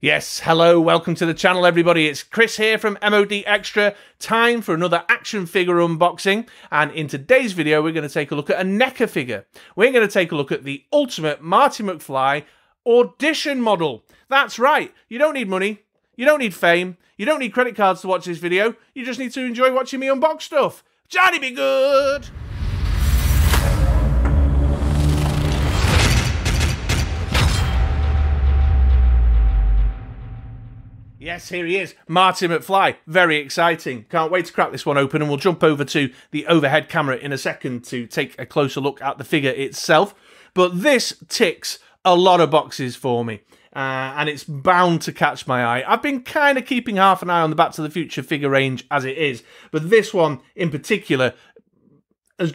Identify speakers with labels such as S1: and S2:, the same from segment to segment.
S1: Yes, hello, welcome to the channel everybody. It's Chris here from MOD Extra. Time for another action figure unboxing. And in today's video, we're going to take a look at a Neca figure. We're going to take a look at the ultimate Marty McFly Audition model. That's right, you don't need money, you don't need fame, you don't need credit cards to watch this video. You just need to enjoy watching me unbox stuff. Johnny be good! Yes, here he is, Marty McFly. Very exciting. Can't wait to crack this one open, and we'll jump over to the overhead camera in a second to take a closer look at the figure itself. But this ticks a lot of boxes for me, and it's bound to catch my eye. I've been kind of keeping half an eye on the Back to the Future figure range as it is, but this one in particular has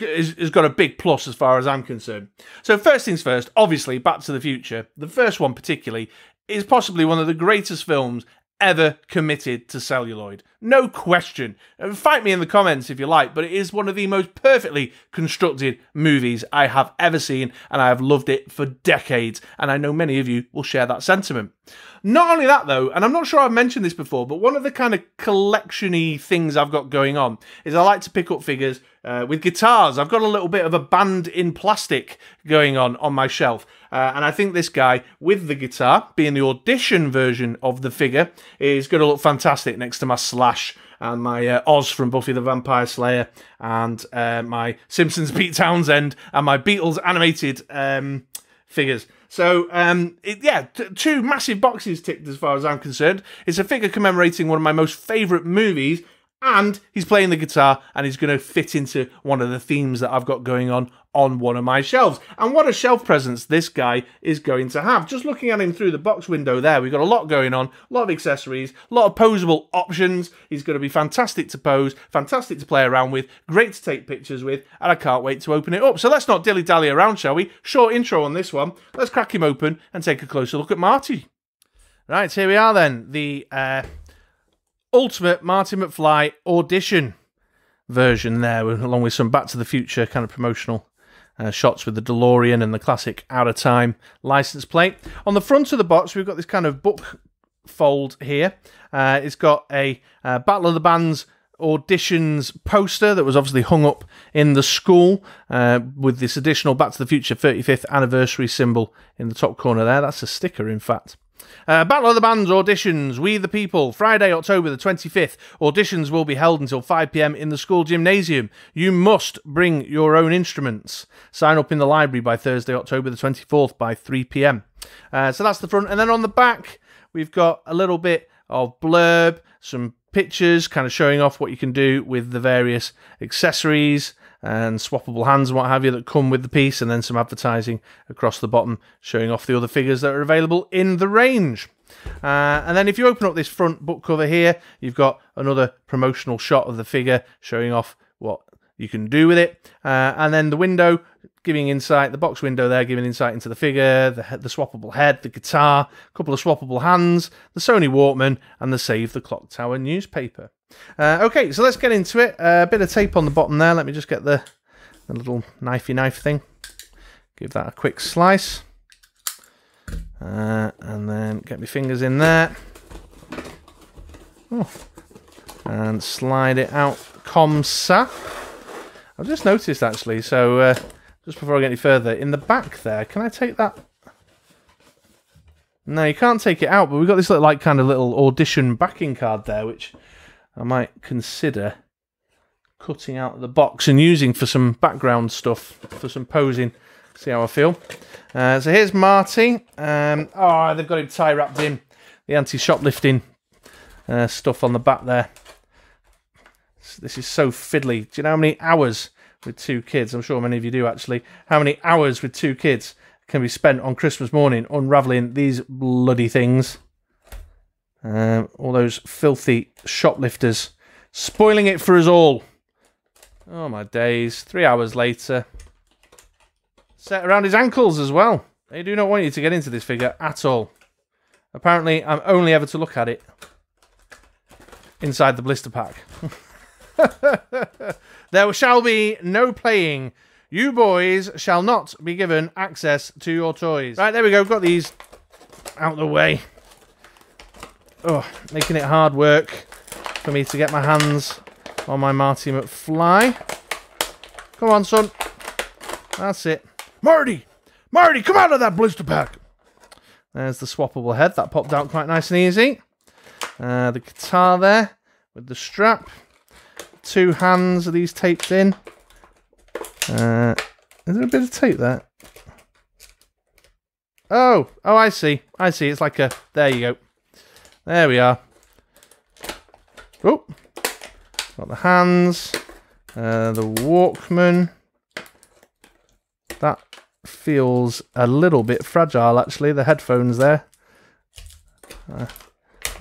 S1: got a big plus as far as I'm concerned. So first things first, obviously, Back to the Future, the first one particularly, is possibly one of the greatest films ever committed to celluloid. No question. Fight me in the comments if you like, but it is one of the most perfectly constructed movies I have ever seen, and I have loved it for decades, and I know many of you will share that sentiment. Not only that though, and I'm not sure I've mentioned this before, but one of the kind of collection-y things I've got going on is I like to pick up figures with guitars. I've got a little bit of a band in plastic going on my shelf. And I think this guy with the guitar, being the Audition version of the figure, is going to look fantastic next to my Slash and my Oz from Buffy the Vampire Slayer and my Simpsons Pete Townsend and my Beatles animated figures. So, yeah, two massive boxes ticked as far as I'm concerned. It's a figure commemorating one of my most favourite movies, and he's playing the guitar, and he's going to fit into one of the themes that I've got going on one of my shelves. And what a shelf presence this guy is going to have. Just looking at him through the box window there, we've got a lot going on, a lot of accessories, a lot of posable options. He's going to be fantastic to pose, fantastic to play around with, great to take pictures with, and I can't wait to open it up. So let's not dilly-dally around, shall we? Short intro on this one. Let's crack him open and take a closer look at Marty. Right, here we are then. The ultimate Marty McFly Audition version there, along with some Back to the Future kind of promotional shots with the DeLorean and the classic Out of Time license plate. On the front of the box, we've got this kind of book fold here. It's got a Battle of the Bands auditions poster that was obviously hung up in the school with this additional Back to the Future 35th anniversary symbol in the top corner there. That's a sticker, in fact. Battle of the Bands auditions, We the People, Friday, October the 25th. Auditions will be held until 5 PM in the school gymnasium. You must bring your own instruments. Sign up in the library by Thursday, October the 24th by 3 PM. So that's the front. And then on the back, we've got a little bit of blurb, some pictures kind of showing off what you can do with the various accessories and swappable hands and what have you that come with the piece, and then some advertising across the bottom showing off the other figures that are available in the range. And then if you open up this front book cover here, you've got another promotional shot of the figure showing off what you can do with it. And then the window giving insight, the box window there giving insight into the figure, the swappable head, the guitar, a couple of swappable hands, the Sony Walkman, and the Save the Clock Tower newspaper. Okay, so let's get into it. A bit of tape on the bottom there. Let me just get the little knifey knife thing. Give that a quick slice. And then get my fingers in there. Oh. And slide it out comme ça. I've just noticed, actually, so just before I get any further, in the back there, can I take that? No, you can't take it out, but we've got this little, like, kind of little audition backing card there, which I might consider cutting out of the box and using for some background stuff, for some posing. See how I feel. So here's Marty. Oh, they've got him tie wrapped in the anti-shoplifting stuff on the back there. This is so fiddly. Do you know how many hours with two kids? I'm sure many of you do, actually. How many hours with two kids can be spent on Christmas morning unravelling these bloody things? All those filthy shoplifters spoiling it for us all. Oh my days. 3 hours later. Set around his ankles as well. They do not want you to get into this figure at all. Apparently, I'm only ever to look at it inside the blister pack. There shall be no playing. You boys shall not be given access to your toys. Right, there we go. Got these out of the way. Oh, making it hard work for me to get my hands on my Marty McFly. Come on, son. That's it. Marty! Marty, come out of that blister pack! There's the swappable head. That popped out quite nice and easy. The guitar there with the strap. 2 hands of these taped in. Is there a bit of tape there? Oh, I see. I see. It's like a... There you go. There we are. Oh, got the hands. The Walkman. That feels a little bit fragile, actually. The headphones there. I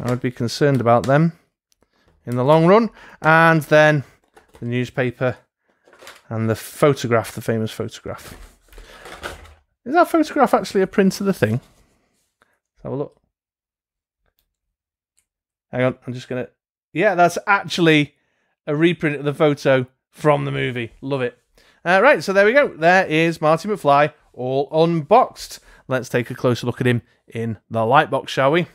S1: would be concerned about them in the long run. And then the newspaper and the photograph, the famous photograph. Is that photograph actually a print of the thing? Let's have a look. Hang on, I'm just going to... Yeah, that's actually a reprint of the photo from the movie. Love it. Right, so there we go. There is Marty McFly, all unboxed. Let's take a closer look at him in the lightbox, shall we?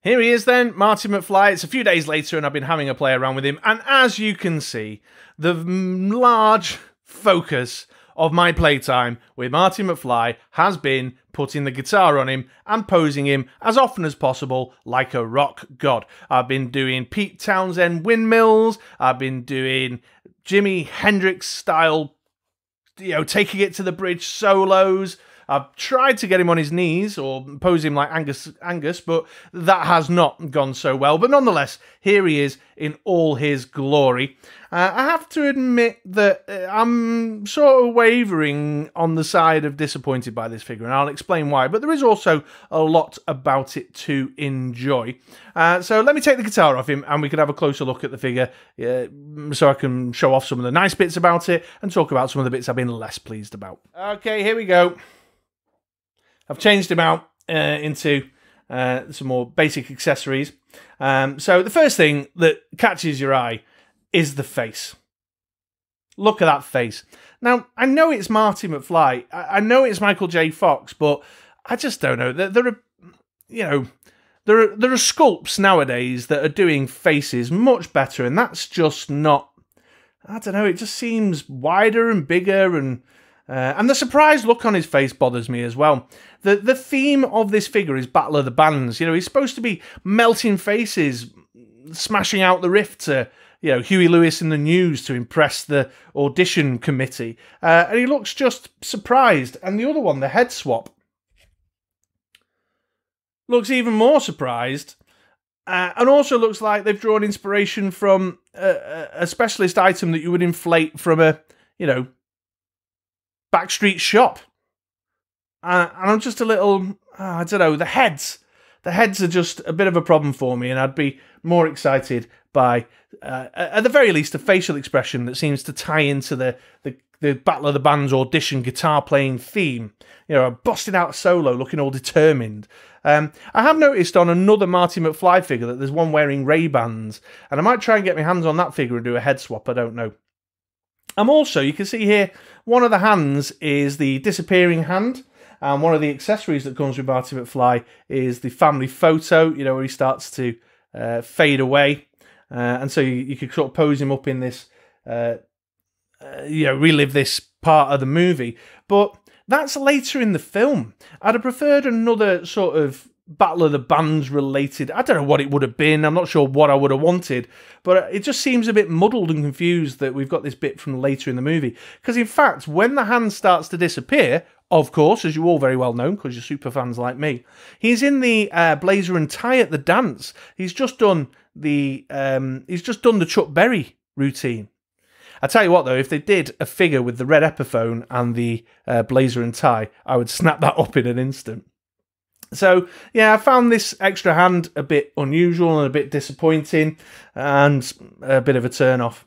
S1: Here he is then, Marty McFly. It's a few days later and I've been having a play around with him. And as you can see, the large focus of my playtime with Marty McFly has been putting the guitar on him and posing him as often as possible like a rock god. I've been doing Pete Townsend windmills. I've been doing Jimi Hendrix style, taking it to the bridge solos. I've tried to get him on his knees or pose him like Angus, but that has not gone so well. But nonetheless, here he is in all his glory. I have to admit that I'm sort of wavering on the side of disappointed by this figure, and I'll explain why. But there is also a lot about it to enjoy. So let me take the guitar off him, and we can have a closer look at the figure so I can show off some of the nice bits about it and talk about some of the bits I've been less pleased about. Okay, here we go. I've changed him out into some more basic accessories. So the first thing that catches your eye is the face. Look at that face. Now, I know it's Marty McFly. I know it's Michael J. Fox, but I just don't know. There are sculpts nowadays that are doing faces much better, and that's just not... I don't know, it just seems wider and bigger, and the surprised look on his face bothers me as well. The theme of this figure is Battle of the Bands. He's supposed to be melting faces, smashing out the riff to, Huey Lewis in the News to impress the audition committee. And he looks just surprised. And the other one, the head swap, looks even more surprised. And also looks like they've drawn inspiration from a specialist item that you would inflate from a, backstreet shop. And I'm just a little, I don't know, the heads are just a bit of a problem for me, and I'd be more excited by, at the very least, a facial expression that seems to tie into the Battle of the Bands audition guitar playing theme. Busting out a solo, looking all determined. I have noticed on another Marty McFly figure that there's one wearing Ray-Bans, and I might try and get my hands on that figure and do a head swap, I don't know. Also, you can see here, one of the hands is the disappearing hand, and one of the accessories that comes with Marty McFly is the family photo, where he starts to fade away. And so you could sort of pose him up in this, relive this part of the movie. But that's later in the film. I'd have preferred another sort of Battle of the Bands related. I don't know what it would have been. I'm not sure what I would have wanted. But it just seems a bit muddled and confused that we've got this bit from later in the movie. Because in fact, when the hand starts to disappear, of course, as you all very well know, because you're super fans like me, he's in the blazer and tie at the dance. He's just done the Chuck Berry routine. I tell you what, though, if they did a figure with the red Epiphone and the blazer and tie, I would snap that up in an instant. So, yeah, I found this extra hand a bit unusual and a bit disappointing, and a bit of a turn-off.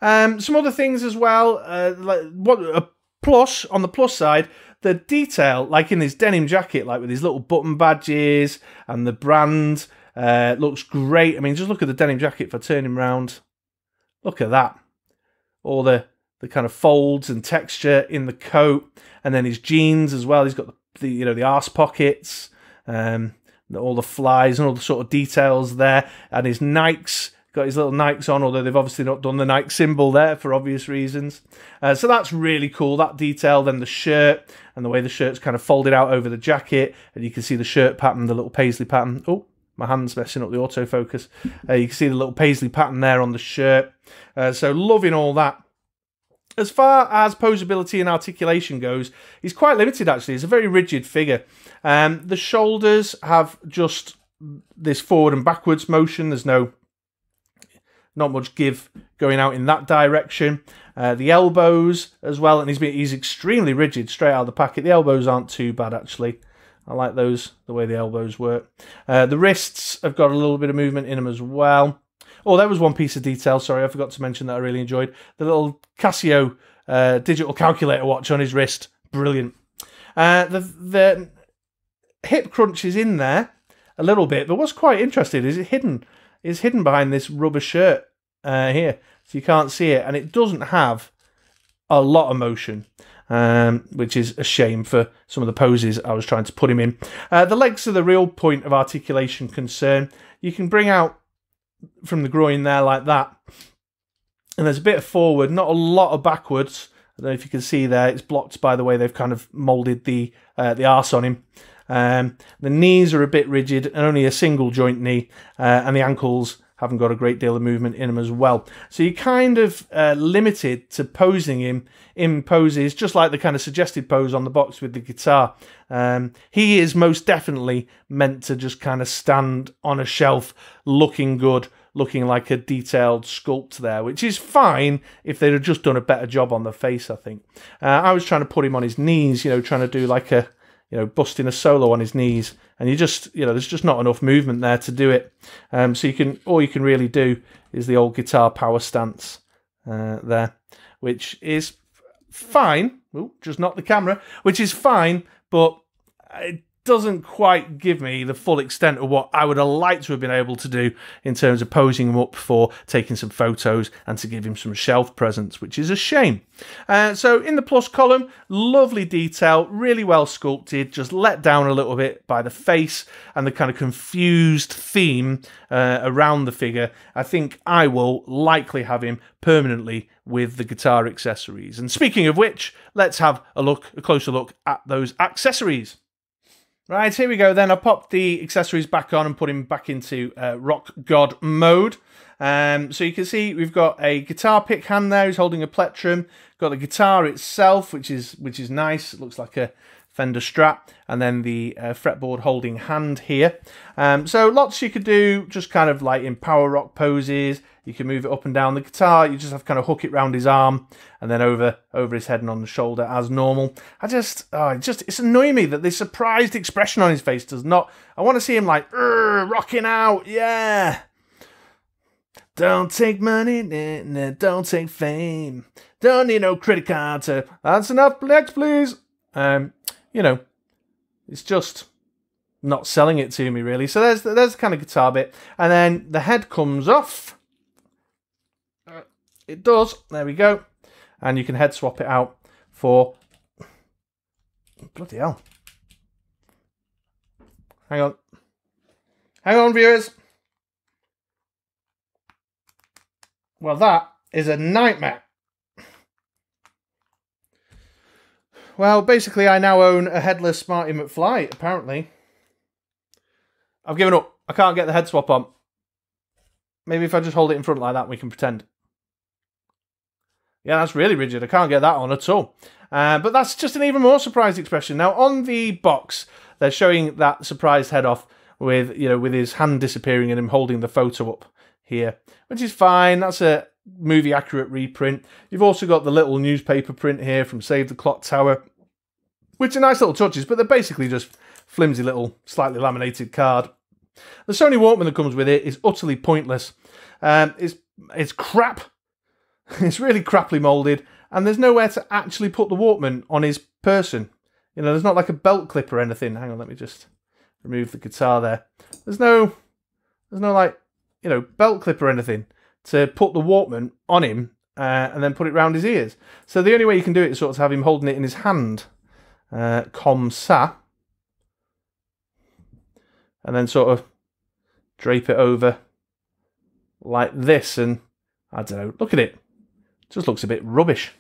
S1: Some other things as well, on the plus side, the detail, like in his denim jacket, like with his little button badges and the brand, looks great. I mean, just look at the denim jacket if I turn him round. Look at that. All the kind of folds and texture in the coat, and then his jeans as well. He's got the arse pockets, all the flies and all the sort of details there, and his Nikes. Got his little Nikes on, although they've obviously not done the Nike symbol there for obvious reasons. So that's really cool, that detail. Then the shirt and the way the shirt's kind of folded out over the jacket, and you can see the shirt pattern, the little paisley pattern. Oh, my hand's messing up the autofocus. You can see the little paisley pattern there on the shirt. So loving all that. As far as posability and articulation goes, he's quite limited actually. It's a very rigid figure. The shoulders have just this forward and backwards motion. There's not much give going out in that direction. The elbows as well, and he's extremely rigid straight out of the packet. The elbows aren't too bad actually. I like those, the way the elbows work. The wrists have got a little bit of movement in them as well. Oh, there was one piece of detail, sorry, I forgot to mention that I really enjoyed. The little Casio digital calculator watch on his wrist. Brilliant. The hip crunch is in there a little bit, but what's quite interesting is it's hidden behind this rubber shirt here, so you can't see it, and it doesn't have a lot of motion, which is a shame for some of the poses I was trying to put him in. The legs are the real point of articulation concern. You can bring out from the groin there like that, and there's a bit of forward, not a lot of backwards. I don't know if you can see there, it's blocked by the way they've kind of moulded the arse on him. The knees are a bit rigid, and only a single joint knee, and the ankles haven't got a great deal of movement in them as well. So you're kind of limited to posing him in poses, just like the kind of suggested pose on the box with the guitar. He is most definitely meant to just kind of stand on a shelf looking good, looking like a detailed sculpt there, which is fine if they'd have just done a better job on the face, I think. I was trying to put him on his knees, you know, trying to do like a, you know, busting a solo on his knees, and you just, you know, there's just not enough movement there to do it. So all you can really do is the old guitar power stance there, which is fine. Ooh, just not the camera, which is fine, but it doesn't quite give me the full extent of what I would have liked to have been able to do in terms of posing him up for taking some photos and to give him some shelf presence, which is a shame. So in the plus column, lovely detail, really well sculpted, just let down a little bit by the face and the kind of confused theme around the figure. I think I will likely have him permanently with the guitar accessories. And speaking of which, let's have a closer look at those accessories. Right, here we go then. I popped the accessories back on and put him back into rock god mode. So you can see we've got a guitar pick hand there. He's holding a plectrum. Got the guitar itself, which is nice. It looks like a Fender Strat, and then the fretboard holding hand here. So lots you could do, just kind of like in power rock poses. You can move it up and down the guitar. You just have to kind of hook it round his arm and then over his head and on the shoulder as normal. It's annoying me that this surprised expression on his face does not. I want to see him like rocking out, yeah. Don't take money, don't take fame. Don't need no credit card to. That's enough, next please. You know, it's just not selling it to me really. So there's the kind of guitar bit, and then the head comes off. It does. There we go, and you can head swap it out for. Bloody hell! Hang on, viewers. Well, that is a nightmare. Well, basically, I now own a headless Marty McFly, apparently. I've given up. I can't get the head swap on. Maybe if I just hold it in front like that, we can pretend. Yeah, that's really rigid. I can't get that on at all. But that's just an even more surprised expression. Now, on the box, they're showing that surprised head off with, you know, with his hand disappearing and him holding the photo up here, which is fine. That's a movie accurate reprint. You've also got the little newspaper print here from Save the Clock Tower, which are nice little touches, but they're basically just flimsy little slightly laminated card. The Sony Walkman that comes with it is utterly pointless. It's crap. It's really crappily moulded, and there's nowhere to actually put the Walkman on his person. You know, there's not like a belt clip or anything. Hang on, let me just remove the guitar there. There's no like, you know, belt clip or anything to put the Walkman on him and then put it round his ears. So the only way you can do it is sort of have him holding it in his hand, comme ça, and then sort of drape it over like this, and I don't know, look at it. It just looks a bit rubbish,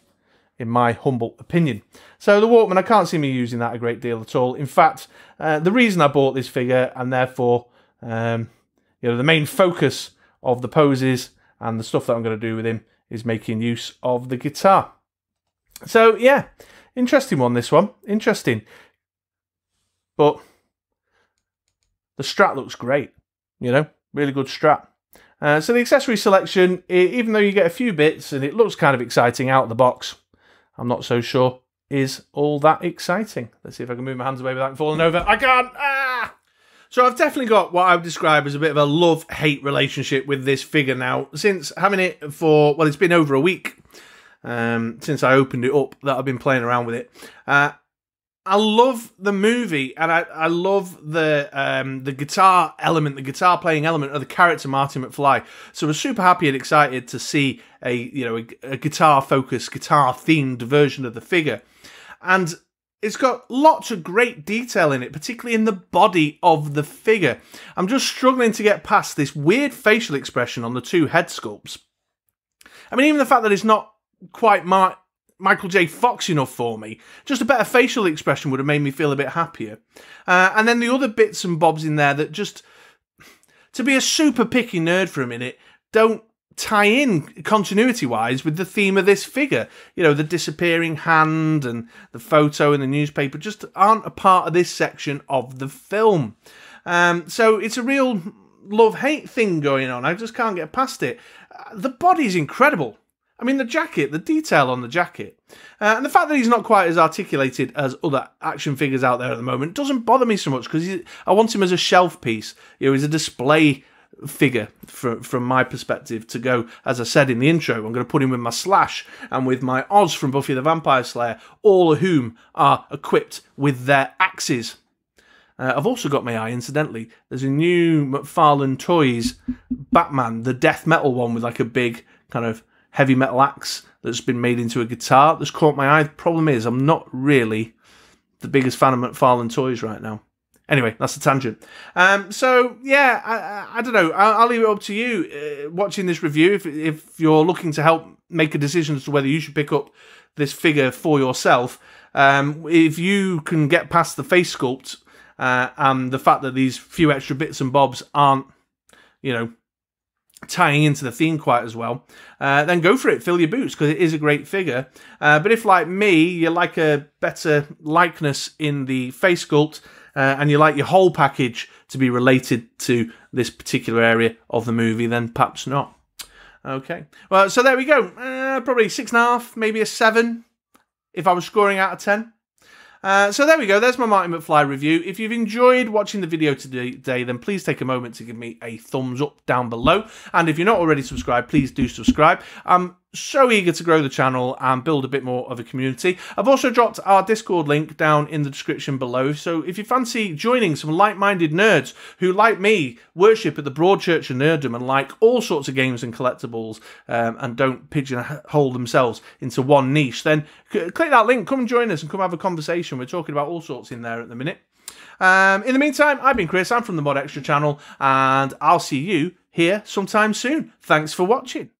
S1: in my humble opinion. So the Walkman, I can't see me using that a great deal at all. In fact, the reason I bought this figure, and therefore, the main focus of the poses and the stuff that I'm going to do with him, is making use of the guitar. So yeah, interesting one, this one. Interesting. But the Strat looks great, really good Strat. So the accessory selection, even though you get a few bits and it looks kind of exciting out of the box, I'm not so sure is all that exciting. Let's see if I can move my hands away without falling over. I can't! Ah! So I've definitely got what I would describe as a bit of a love-hate relationship with this figure now, since having it for, well, it's been over a week since I opened it up that I've been playing around with it. I love the movie, and I love the guitar element, the guitar playing element of the character Marty McFly. So I was super happy and excited to see a guitar focused, guitar themed version of the figure, and it's got lots of great detail in it, particularly in the body of the figure. I'm just struggling to get past this weird facial expression on the two head sculpts. I mean, even the fact that it's not quite Michael J. Fox enough for me, just a better facial expression would have made me feel a bit happier. And then the other bits and bobs in there that just, to be a super picky nerd for a minute, don't tie in continuity-wise with the theme of this figure. The disappearing hand and the photo in the newspaper just aren't a part of this section of the film. So it's a real love-hate thing going on. I just can't get past it. The body's incredible. I mean, the jacket, the detail on the jacket, and the fact that he's not quite as articulated as other action figures out there at the moment doesn't bother me so much, because I want him as a shelf piece. He's a display figure from my perspective to go, as I said in the intro, I'm going to put him with my Slash and with my Oz from Buffy the Vampire Slayer, all of whom are equipped with their axes. I've also got my eye, incidentally, there's a new McFarlane Toys Batman, the death metal one with like a big kind of heavy metal axe that's been made into a guitar that's caught my eye. The problem is I'm not really the biggest fan of McFarlane Toys right now. Anyway, that's a tangent. So yeah, I don't know. I'll leave it up to you watching this review. If you're looking to help make a decision as to whether you should pick up this figure for yourself, if you can get past the face sculpt and the fact that these few extra bits and bobs aren't, tying into the theme quite as well, then go for it, fill your boots, because it is a great figure. But if, like me, you like a better likeness in the face sculpt, and you like your whole package to be related to this particular area of the movie, then perhaps not. Okay, well, so there we go. Probably 6.5, maybe a 7, if I was scoring out of 10. So there we go, there's my Marty McFly review. If you've enjoyed watching the video today, then please take a moment to give me a thumbs up down below. And if you're not already subscribed, please do subscribe. I'm so eager to grow the channel and build a bit more of a community. I've also dropped our Discord link down in the description below, so if you fancy joining some like-minded nerds who, like me, worship at the broad church of nerddom and like all sorts of games and collectibles, and don't pigeonhole themselves into one niche, then click that link, come and join us and come have a conversation. We're talking about all sorts in there at the minute. In the meantime, I've been Chris, I'm from the Mod Extra channel, and I'll see you here sometime soon. Thanks for watching.